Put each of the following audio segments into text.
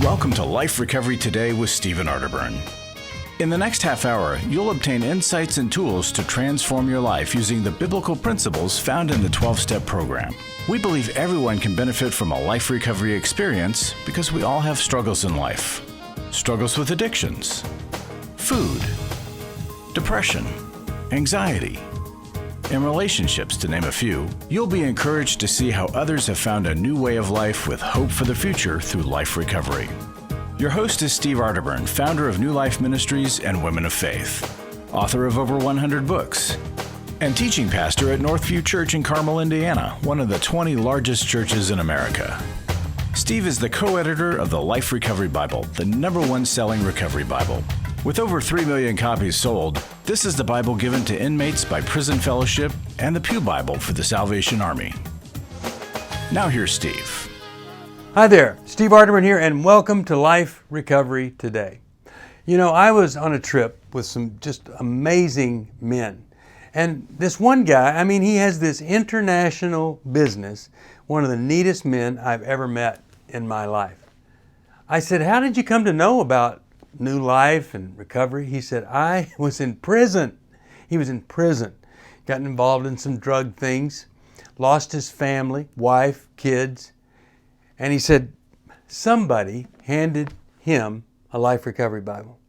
Welcome to Life Recovery Today with Stephen Arterburn. In the next half hour, you'll obtain insights and tools to transform your life using the biblical principles found in the 12-step program. We believe everyone can benefit from a life recovery experience because we all have struggles in life. Struggles with addictions, food, depression, anxiety, and relationships, to name a few. You'll be encouraged to see how others have found a new way of life with hope for the future through life recovery. Your host is Steve Arterburn, founder of New Life Ministries and Women of Faith, author of over 100 books, and teaching pastor at Northview Church in Carmel, Indiana, one of the 20 largest churches in America. Steve is the co-editor of the Life Recovery Bible, the #1 selling recovery Bible. With over 3 million copies sold, this is the Bible given to inmates by Prison Fellowship and the Pew Bible for the Salvation Army. Now here's Steve. Hi there, Steve Arterburn here, and welcome to Life Recovery Today. You know, I was on a trip with some just amazing men. And this one guy, he has this international business, one of the neatest men I've ever met in my life. I said, how did you come to know about New Life and recovery? He said, I was in prison. He was in prison, got involved in some drug things, lost his family, wife, kids, and he said somebody handed him a Life Recovery Bible.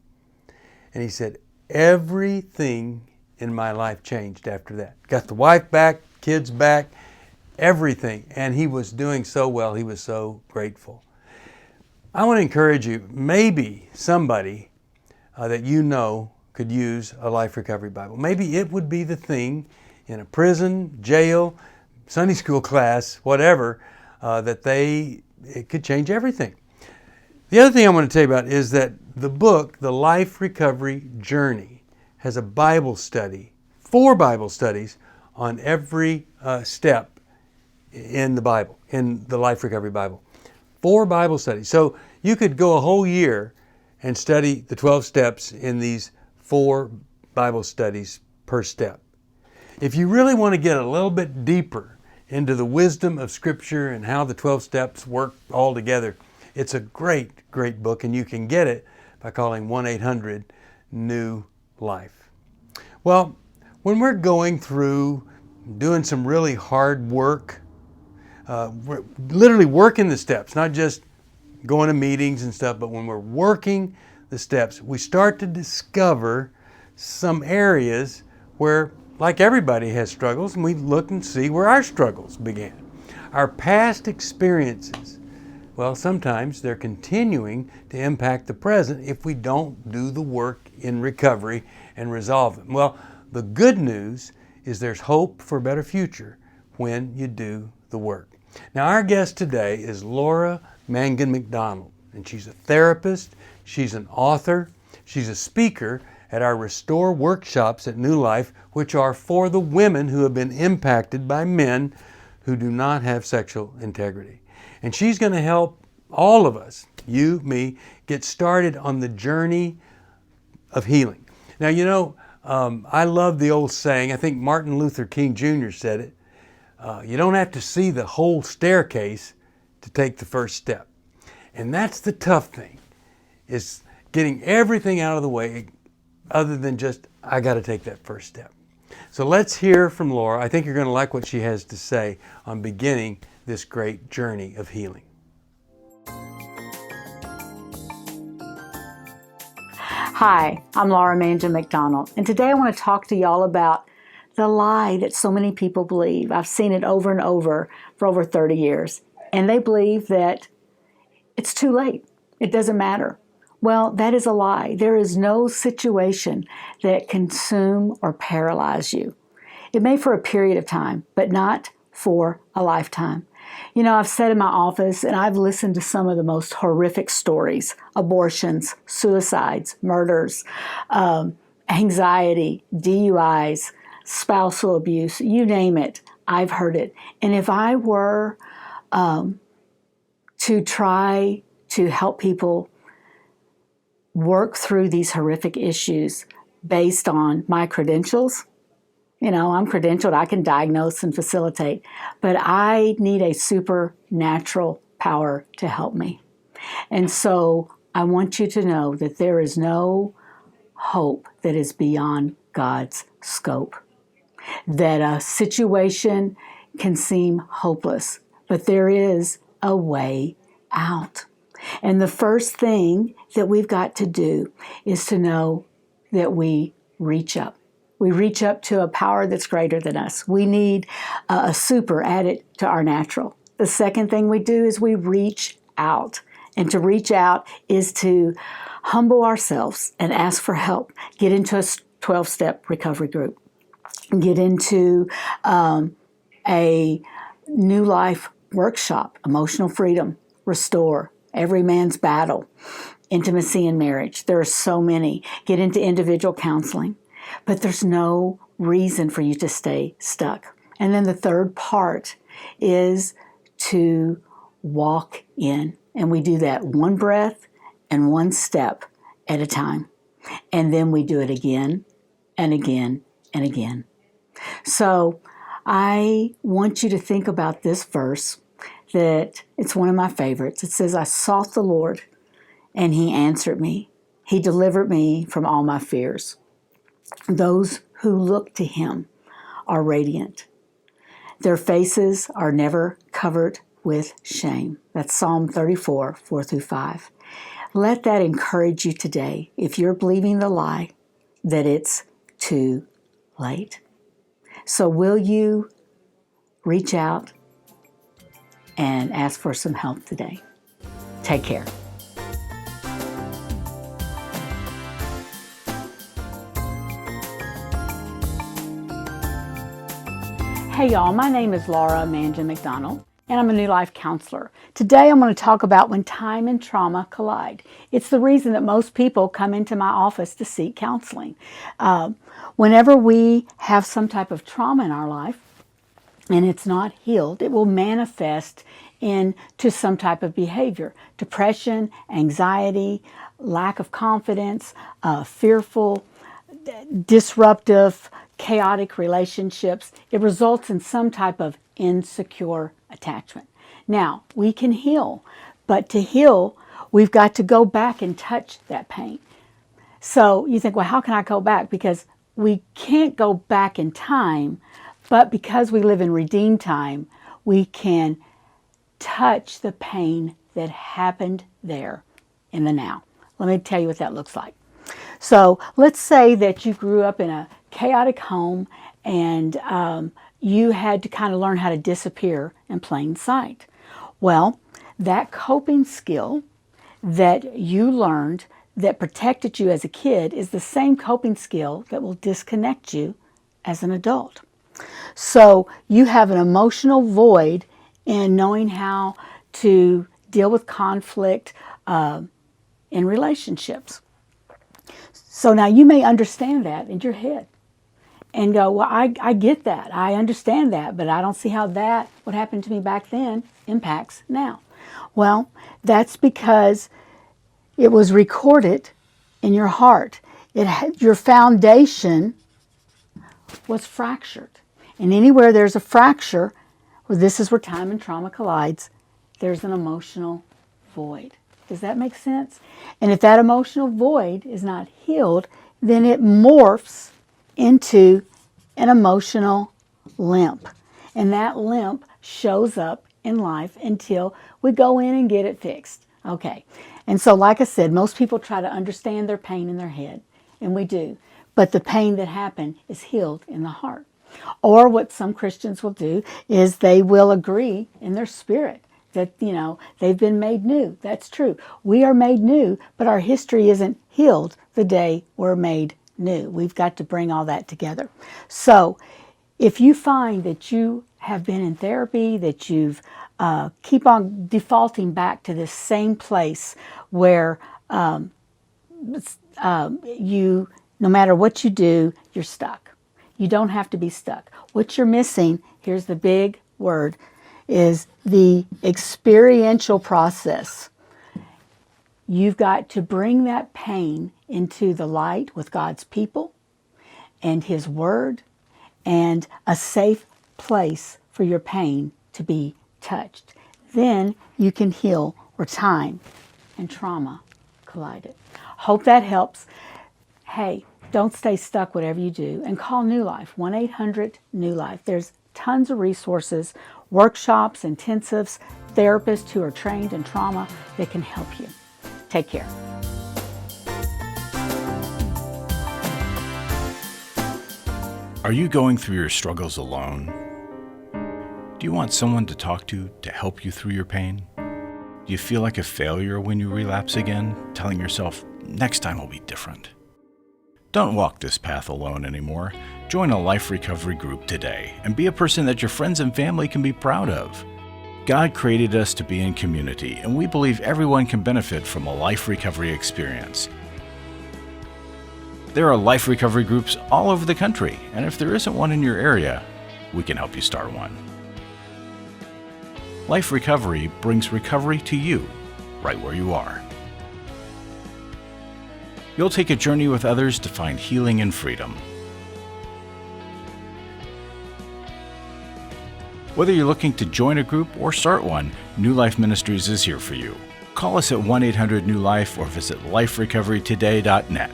And he said, everything in my life changed after that. Got the wife back, kids back, everything. And he was doing so well. He was so grateful. I want to encourage you, maybe somebody that you know could use a Life Recovery Bible. Maybe it would be the thing in a prison, jail, Sunday school class, whatever, it could change everything. The other thing I want to tell you about is that the book, The Life Recovery Journey, has a Bible study, 4 Bible studies on every step in the Bible, in the Life Recovery Bible. 4 Bible studies. So you could go a whole year and study the 12 steps in these 4 Bible studies per step. If you really want to get a little bit deeper into the wisdom of Scripture and how the 12 steps work all together, it's a great, great book, and you can get it by calling 1-800-NEW-LIFE. Well, when we're going through doing some really hard work, we're literally working the steps, not just going to meetings and stuff, but when we're working the steps, we start to discover some areas where, like everybody has struggles, and we look and see where our struggles began. Our past experiences, well, sometimes they're continuing to impact the present if we don't do the work in recovery and resolve them. Well, the good news is there's hope for a better future when you do the work. Now, our guest today is Laura Mangin-McDonald, and she's a therapist, she's an author, she's a speaker at our Restore workshops at New Life, which are for the women who have been impacted by men who do not have sexual integrity. And she's going to help all of us, you, me, get started on the journey of healing. Now, you know, I love the old saying, I think Martin Luther King Jr. said it, you don't have to see the whole staircase to take the first step. And that's the tough thing, is getting everything out of the way other than just, I got to take that first step. So let's hear from Laura. I think you're going to like what she has to say on beginning this great journey of healing. Hi, I'm Laura Mangin-McDonald, and today I want to talk to y'all about the lie that so many people believe. I've seen it over and over for over 30 years, and they believe that it's too late. It doesn't matter. Well, that is a lie. There is no situation that can consume or paralyze you. It may for a period of time, but not for a lifetime. You know, I've sat in my office and I've listened to some of the most horrific stories: abortions, suicides, murders, anxiety, DUIs, spousal abuse, you name it, I've heard it. And if I were to try to help people work through these horrific issues based on my credentials, you know, I'm credentialed, I can diagnose and facilitate, but I need a supernatural power to help me. And so I want you to know that there is no hope that is beyond God's scope. That a situation can seem hopeless, but there is a way out. And the first thing that we've got to do is to know that we reach up. We reach up to a power that's greater than us. We need a super added to our natural. The second thing we do is we reach out. And to reach out is to humble ourselves and ask for help. Get into a 12-step recovery group. Get into a new life workshop, emotional freedom, restore, every man's battle, intimacy in marriage. There are so many. Get into individual counseling. But there's no reason for you to stay stuck. And then the third part is to walk in. And we do that one breath and one step at a time. And then we do it again and again and again. So I want you to think about this verse, that it's one of my favorites. It says, I sought the Lord and he answered me. He delivered me from all my fears. Those who look to him are radiant. Their faces are never covered with shame. That's Psalm 34, 4-5. Let that encourage you today if you're believing the lie that it's too late. So will you reach out and ask for some help today? Take care. Hey y'all, my name is Mangin-McDonald, and I'm a New Life counselor. Today I'm going to talk about when time and trauma collide. It's the reason that most people come into my office to seek counseling. Whenever we have some type of trauma in our life and it's not healed, it will manifest into some type of behavior. Depression, anxiety, lack of confidence, fearful, disruptive, chaotic relationships. It results in some type of insecure attachment. Now, we can heal, but to heal, we've got to go back and touch that pain. So you think, well, how can I go back? Because we can't go back in time, but because we live in redeemed time, we can touch the pain that happened there in the now. Let me tell you what that looks like. So let's say that you grew up in a chaotic home and you had to kind of learn how to disappear in plain sight. Well, that coping skill that you learned that protected you as a kid is the same coping skill that will disconnect you as an adult. So you have an emotional void in knowing how to deal with conflict in relationships. So now you may understand that in your head and go, well, I get that. I understand that, but I don't see how that, what happened to me back then, impacts now. Well, that's because it was recorded in your heart. Your foundation was fractured. And anywhere there's a fracture, well, this is where time and trauma collides, there's an emotional void. Does that make sense? And if that emotional void is not healed, then it morphs into an emotional limp. And that limp shows up in life until we go in and get it fixed. Okay. And so, like I said, most people try to understand their pain in their head, and we do. But the pain that happened is healed in the heart. Or what some Christians will do is they will agree in their spirit that, they've been made new. That's true. We are made new, but our history isn't healed the day we're made new. We've got to bring all that together. So if you find that you have been in therapy, that you've keep on defaulting back to this same place where you, no matter what you do, you're stuck. You don't have to be stuck. What you're missing, here's the big word, is the experiential process. You've got to bring that pain into the light with God's people and His Word and a safe place for your pain to be touched. Then you can heal where time and trauma collided. Hope that helps. Hey, don't stay stuck whatever you do, and call New Life, 1-800-NEW-LIFE. There's tons of resources, workshops, intensives, therapists who are trained in trauma that can help you. Take care. Are you going through your struggles alone? Do you want someone to talk to help you through your pain? Do you feel like a failure when you relapse again, telling yourself, next time will be different? Don't walk this path alone anymore. Join a life recovery group today and be a person that your friends and family can be proud of. God created us to be in community, and we believe everyone can benefit from a life recovery experience. There are life recovery groups all over the country, and if there isn't one in your area, we can help you start one. Life Recovery brings recovery to you, right where you are. You'll take a journey with others to find healing and freedom. Whether you're looking to join a group or start one, New Life Ministries is here for you. Call us at 1-800-NEW-LIFE or visit liferecoverytoday.net.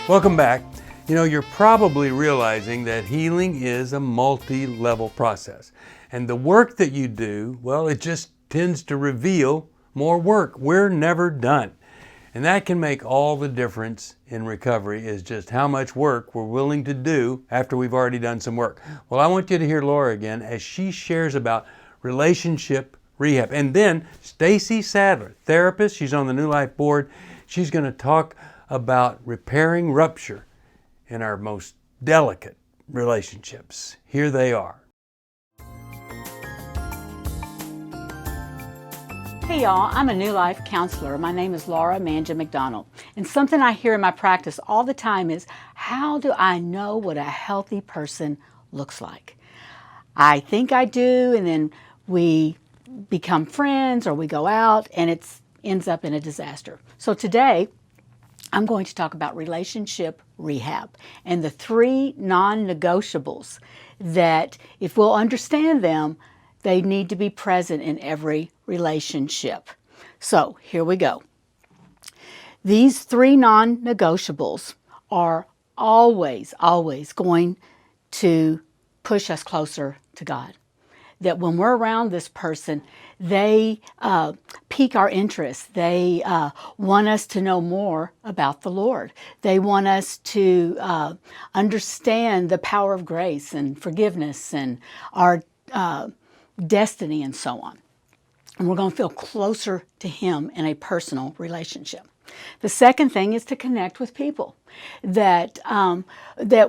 Welcome back. You know, you're probably realizing that healing is a multi-level process. And the work that you do, well, it just tends to reveal more work. We're never done. And that can make all the difference in recovery, is just how much work we're willing to do after we've already done some work. Well, I want you to hear Laura again as she shares about relationship rehab. And then Stacey Sadler, therapist, she's on the New Life board. She's going to talk about repairing rupture in our most delicate relationships. Here they are. Hey y'all, I'm a New Life counselor. My name is Laura Mangin-McDonald. And something I hear in my practice all the time is, how do I know what a healthy person looks like? I think I do, and then we become friends or we go out and it ends up in a disaster. So today, I'm going to talk about relationship rehab and the 3 non-negotiables that, if we'll understand them, they need to be present in every relationship. So here we go. These 3 non-negotiables are always going to push us closer to God. That when we're around this person, they pique our interest. They want us to know more about the Lord. They want us to understand the power of grace and forgiveness and our destiny and so on. And we're going to feel closer to Him in a personal relationship. The second thing is to connect with people, that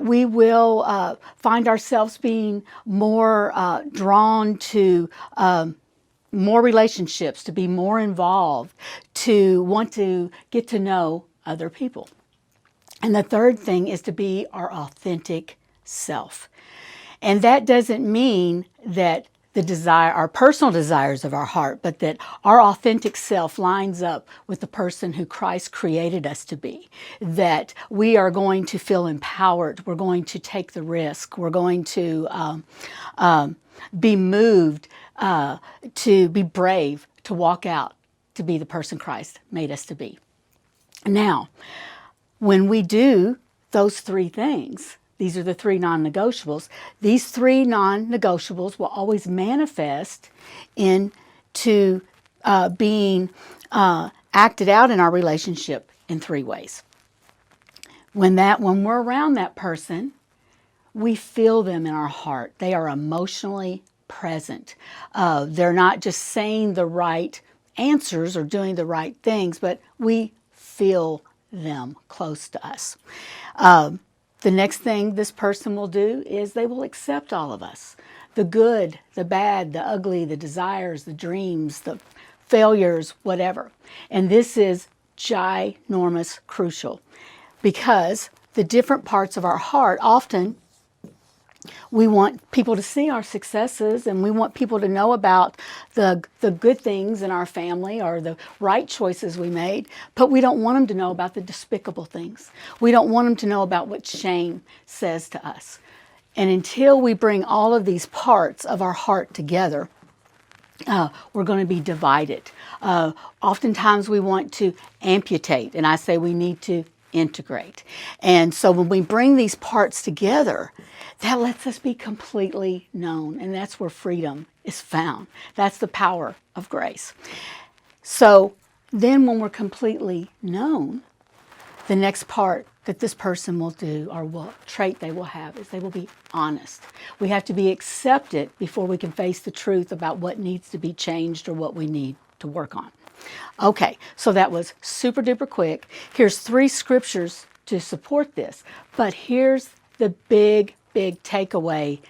we will find ourselves being more drawn to more relationships, to be more involved, to want to get to know other people. And the third thing is to be our authentic self. And that doesn't mean that our personal desires of our heart, but that our authentic self lines up with the person who Christ created us to be. That we are going to feel empowered. We're going to take the risk. We're going to be moved, to be brave, to walk out, to be the person Christ made us to be. Now, when we do those 3 things, these are the 3 non-negotiables. These 3 non-negotiables will always manifest into being acted out in our relationship in 3 ways. When we're around that person, we feel them in our heart. They are emotionally present. They're not just saying the right answers or doing the right things, but we feel them close to us. The next thing this person will do is they will accept all of us. The good, the bad, the ugly, the desires, the dreams, the failures, whatever. And this is ginormous crucial, because the different parts of our heart, often we want people to see our successes, and we want people to know about the good things in our family or the right choices we made, but we don't want them to know about the despicable things. We don't want them to know about what shame says to us. And until we bring all of these parts of our heart together, we're going to be divided. Oftentimes we want to amputate, and I say we need to integrate. And so when we bring these parts together, that lets us be completely known, and that's where freedom is found. That's the power of grace. So then when we're completely known, the next part that this person will do, or what trait they will have, is they will be honest. We have to be accepted before we can face the truth about what needs to be changed or what we need to work on. Okay, so that was super duper quick. Here's 3 scriptures to support this, but here's the big takeaway.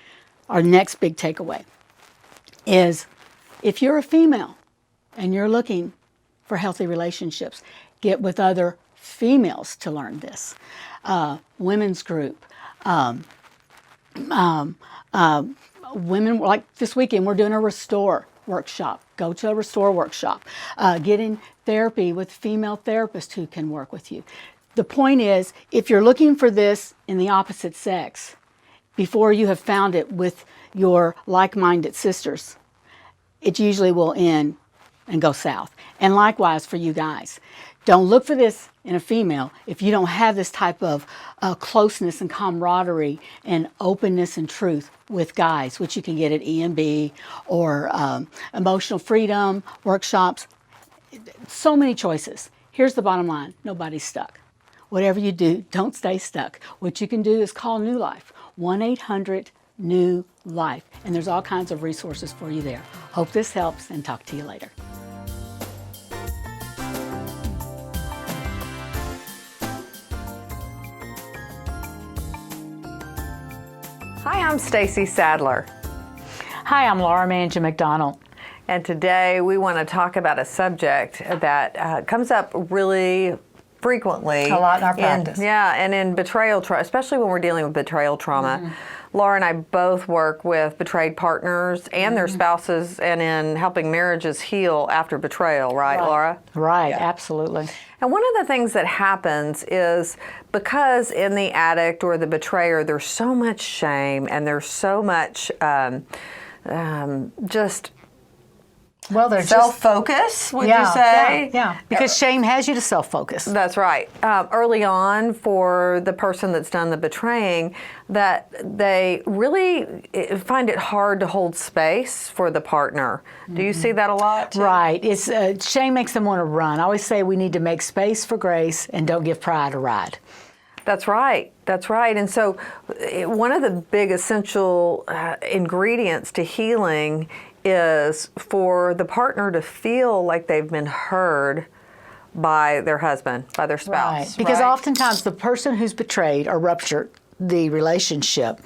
Our next big takeaway is, if you're a female and you're looking for healthy relationships, get with other females to learn this. Women's group, women, like this weekend, we're doing a restore workshop. Go to a restore workshop. Getting therapy with female therapists who can work with you. The point is, if you're looking for this in the opposite sex, before you have found it with your like-minded sisters, it usually will end and go south. And likewise for you guys. Don't look for this in a female if you don't have this type of closeness and camaraderie and openness and truth with guys, which you can get at EMB or emotional freedom workshops. So many choices. Here's the bottom line. Nobody's stuck. Whatever you do, don't stay stuck. What you can do is call New Life, 1-800-NEW-LIFE. And there's all kinds of resources for you there. Hope this helps, and talk to you later. Hi, I'm Stacey Sadler. Hi, I'm Mangin-McDonald. And today we want to talk about a subject that comes up really frequently. A lot in our practice. And in betrayal trauma, especially when we're dealing with betrayal trauma. Mm-hmm. Laura and I both work with betrayed partners and their spouses, and in helping marriages heal after betrayal, right. Laura? Right, yeah. Absolutely. And one of the things that happens is, because in the addict or the betrayer, there's so much shame and there's so much just self-focus, would you say? Yeah, because shame has you to self-focus. That's right. Early on, for the person that's done the betraying, that they really find it hard to hold space for the partner. Do you see that a lot too? Right. It's shame makes them want to run. I always say we need to make space for grace and don't give pride a ride. That's right. That's right. And so one of the big essential ingredients to healing is for the partner to feel like they've been heard by their husband, by their spouse. Right. Because oftentimes the person who's betrayed or ruptured the relationship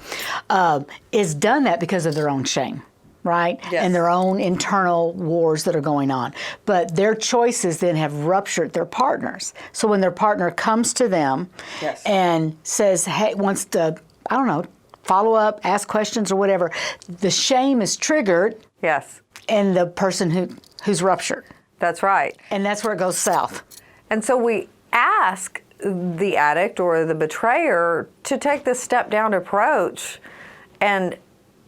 is done that because of their own shame. Right? Yes. And their own internal wars that are going on. But their choices then have ruptured their partners. So when their partner comes to them and says, hey, wants to, I don't know, follow up, ask questions or whatever, the shame is triggered. Yes. In the person who's ruptured. That's right. And that's where it goes south. And so we ask the addict or the betrayer to take this step-down approach and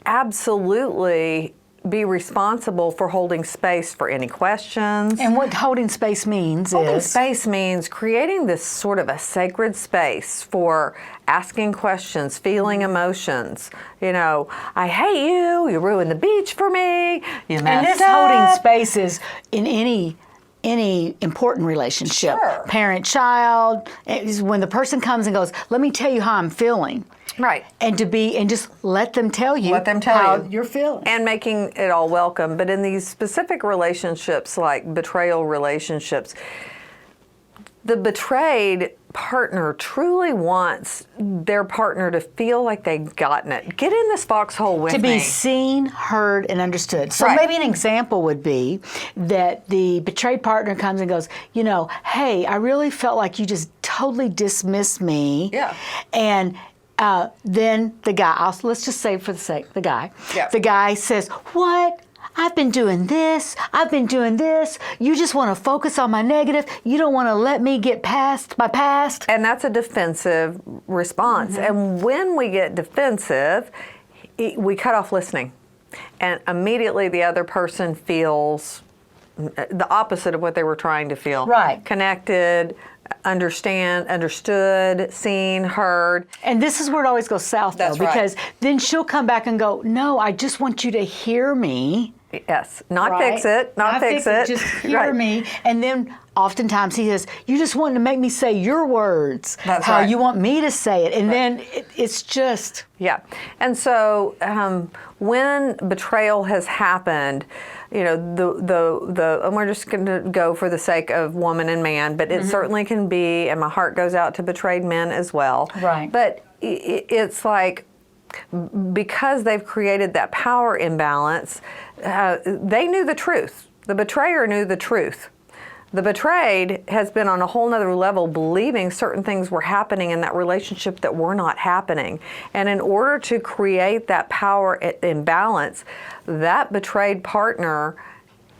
absolutely be responsible for holding space for any questions. And what holding space means Holding space means creating this sort of a sacred space for asking questions, feeling emotions. You know, I hate you, you ruined the beach for me, you messed And this up. holding space is in any important relationship. Sure. Parent-child, is when the person comes and goes, let me tell you how I'm feeling. Right. And just let them tell you how you're feeling. And making it all welcome. But in these specific relationships, like betrayal relationships, the betrayed partner truly wants their partner to feel like they've gotten it. Get in this foxhole with me. To be seen, heard, and understood. So Right. maybe an example would be that the betrayed partner comes and goes, you know, hey, I really felt like you just totally dismissed me. Yeah. And then the guy, let's just say for the sake, the guy. Yeah. The guy says, what? I've been doing this. I've been doing this. You just want to focus on my negative. You don't want to let me get past my past. And that's a defensive response. And when we get defensive, we cut off listening. And immediately the other person feels the opposite of what they were trying to feel. Right. Connected, understood, seen, heard. And this is where it always goes south, That's though, right. because then she'll come back and go, no, I just want you to hear me. Yes, not Right? fix it, not fix it. Just hear Right. me. And then oftentimes he says, you just want to make me say your words. That's how right. you want me to say it. And then it's just... Yeah. And so when betrayal has happened, you know, and we're just going to go for the sake of woman and man, but it certainly can be, and my heart goes out to betrayed men as well. Right. But it's like, because they've created that power imbalance, they knew the truth. The betrayer knew the truth. The betrayed has been on a whole nother level, believing certain things were happening in that relationship that were not happening. And in order to create that power imbalance, that betrayed partner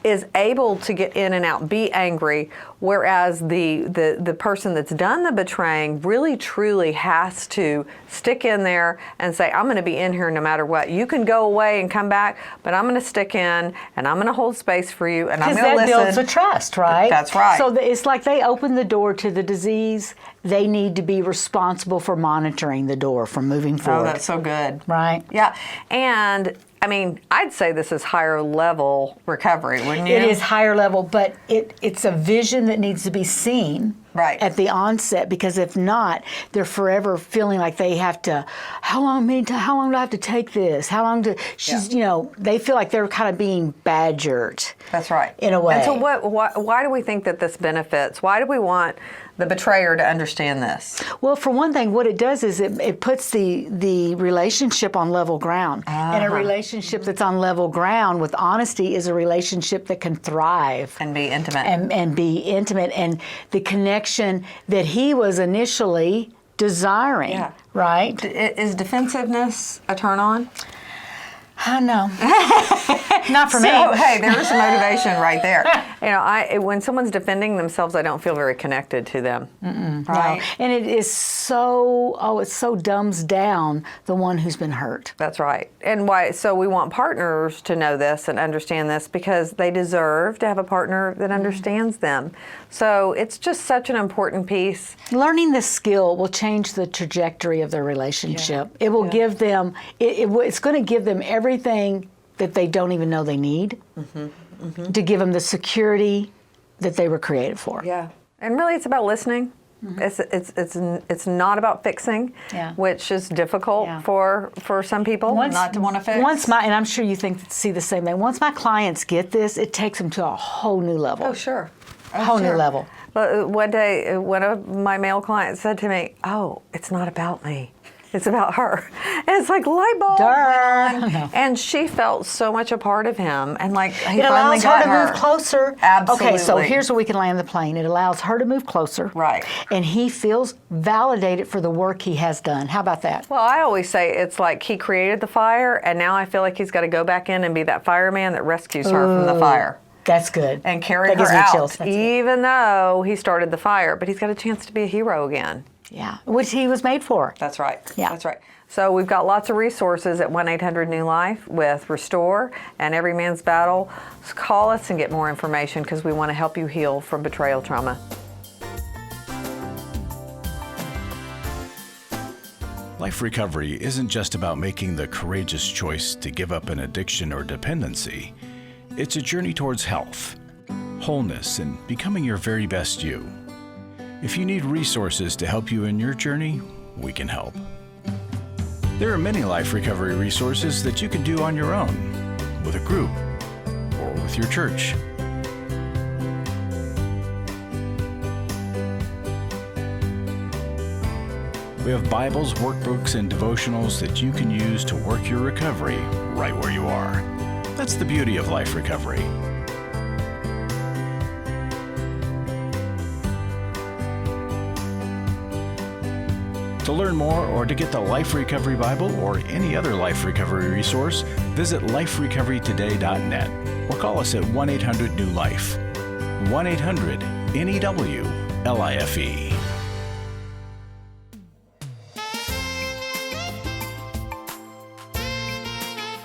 is able to get in and out, be angry, whereas the person that's done the betraying really truly has to stick in there and say, I'm going to be in here no matter what. You can go away and come back, but I'm going to stick in and I'm going to hold space for you and I'm going to listen. Because that builds a trust, right? That's right. So it's like they open the door to the disease. They need to be responsible for monitoring the door from moving forward. Oh, that's so good. Right? Yeah. And I mean, I'd say this is higher level recovery, wouldn't you? It is higher level, but it's a vision that needs to be seen Right. at the onset, because if not, they're forever feeling like they have to, how long do I have to take this? How long do, you know, they feel like they're kind of being badgered. That's right. In a way. And so why do we think that this benefits? Why do we want the betrayer to understand this? Well, for one thing, what it does is it puts the relationship on level ground. And a relationship that's on level ground with honesty is a relationship that can thrive. And be intimate. And be intimate. And the connection that he was initially desiring, Yeah. right? Is defensiveness a turn on? I know. Not for me. So, hey, there's some motivation right there. You know, when someone's defending themselves, I don't feel very connected to them. Right? No. And it is so, it so dumbs down the one who's been hurt. That's right. And why? So we want partners to know this and understand this because they deserve to have a partner that understands them. So it's just such an important piece. Learning this skill will change the trajectory of their relationship. It will give them, it's going to give them everything that they don't even know they need to give them the security that they were created for. Yeah. And really it's about listening. It's not about fixing, which is difficult for some people not to want to fix. And I'm sure you see the same thing. Once my clients get this, it takes them to a whole new level. Oh, sure. A whole new level. But one day, one of my male clients said to me, "Oh, it's not about me. It's about her." And it's like light bulb. Duh. And she felt so much a part of him, and like he It finally allows got her to move closer. Absolutely. Okay, so here's where we can land the plane. It allows her to move closer. Right. And he feels validated for the work he has done. How about that? Well, I always say it's like he created the fire, and now I feel like he's got to go back in and be that fireman that rescues her from the fire. That's good. And carry That her gives me out, chills. That's even though he started the fire. But he's got a chance to be a hero again. Yeah, which he was made for. That's right. Yeah. That's right. So we've got lots of resources at 1-800-NEW-LIFE with Restore and Every Man's Battle. So call us and get more information because we want to help you heal from betrayal trauma. Life recovery isn't just about making the courageous choice to give up an addiction or dependency. It's a journey towards health, wholeness, and becoming your very best you. If you need resources to help you in your journey, we can help. There are many life recovery resources that you can do on your own, with a group, or with your church. We have Bibles, workbooks, and devotionals that you can use to work your recovery right where you are. That's the beauty of life recovery. To learn more or to get the Life Recovery Bible or any other life recovery resource, visit liferecoverytoday.net or call us at 1-800-NEW-LIFE. 1-800-NEW-LIFE.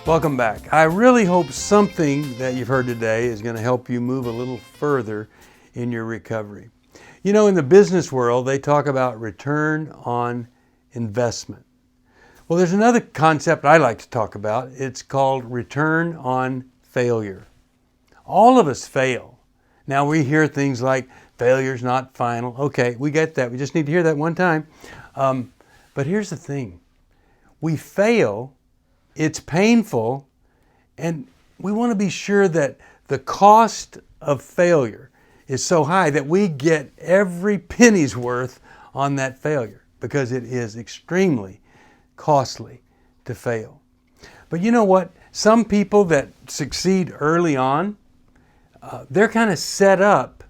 Welcome back. I really hope something that you've heard today is going to help you move a little further in your recovery. You know, in the business world, they talk about return on investment. Well, there's another concept I like to talk about. It's called return on failure. All of us fail. Now we hear things like failure's not final. Okay, we get that. We just need to hear that one time. But here's the thing. We fail. It's painful, and we want to be sure that the cost of failure is so high that we get every penny's worth on that failure, because it is extremely costly to fail. But you know what? Some people that succeed early on, they're kind of set up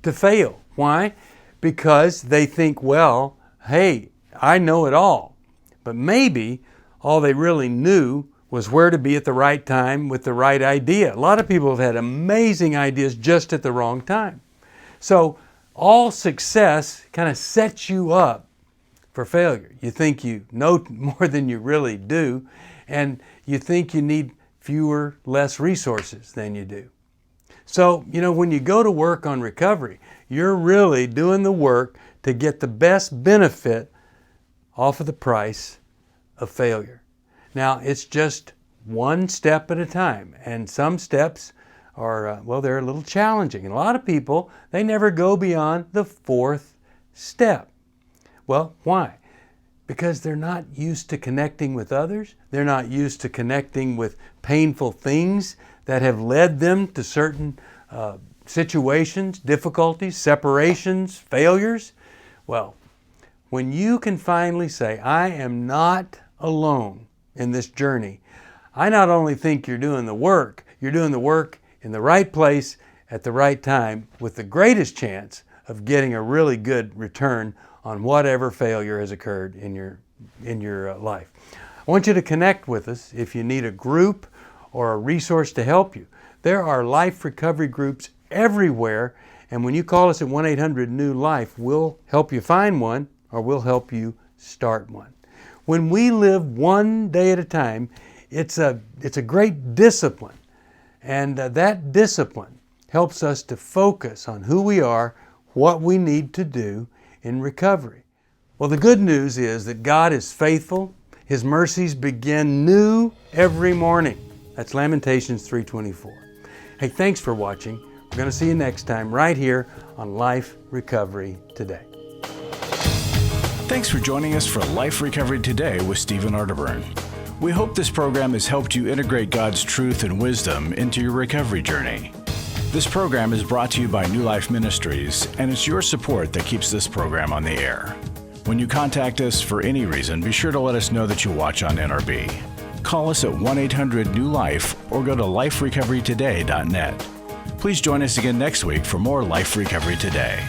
to fail. Why? Because they think, well, hey, I know it all. But maybe all they really knew was where to be at the right time with the right idea. A lot of people have had amazing ideas just at the wrong time. So all success kind of sets you up for failure. You think you know more than you really do, and you think you need less resources than you do. So, you know, when you go to work on recovery, you're really doing the work to get the best benefit off of the price of failure. Now, it's just one step at a time, and some steps are, they're a little challenging. And a lot of people, they never go beyond the fourth step. Well, why? Because they're not used to connecting with others. They're not used to connecting with painful things that have led them to certain situations, difficulties, separations, failures. Well, when you can finally say, I am not alone in this journey, I not only think you're doing the work in the right place at the right time with the greatest chance of getting a really good return on whatever failure has occurred in your life. I want you to connect with us if you need a group or a resource to help you. There are life recovery groups everywhere, and when you call us at 1-800-NEW-LIFE, we'll help you find one or we'll help you start one. When we live one day at a time, it's a great discipline, and that discipline helps us to focus on who we are, what we need to do in recovery. Well, the good news is that God is faithful. His mercies begin new every morning. That's Lamentations 3:24. Hey, thanks for watching. We're going to see you next time right here on Life Recovery Today. Thanks for joining us for Life Recovery Today with Stephen Arterburn. We hope this program has helped you integrate God's truth and wisdom into your recovery journey. This program is brought to you by New Life Ministries, and it's your support that keeps this program on the air. When you contact us for any reason, be sure to let us know that you watch on NRB. Call us at 1-800-NEW-LIFE or go to liferecoverytoday.net. Please join us again next week for more Life Recovery Today.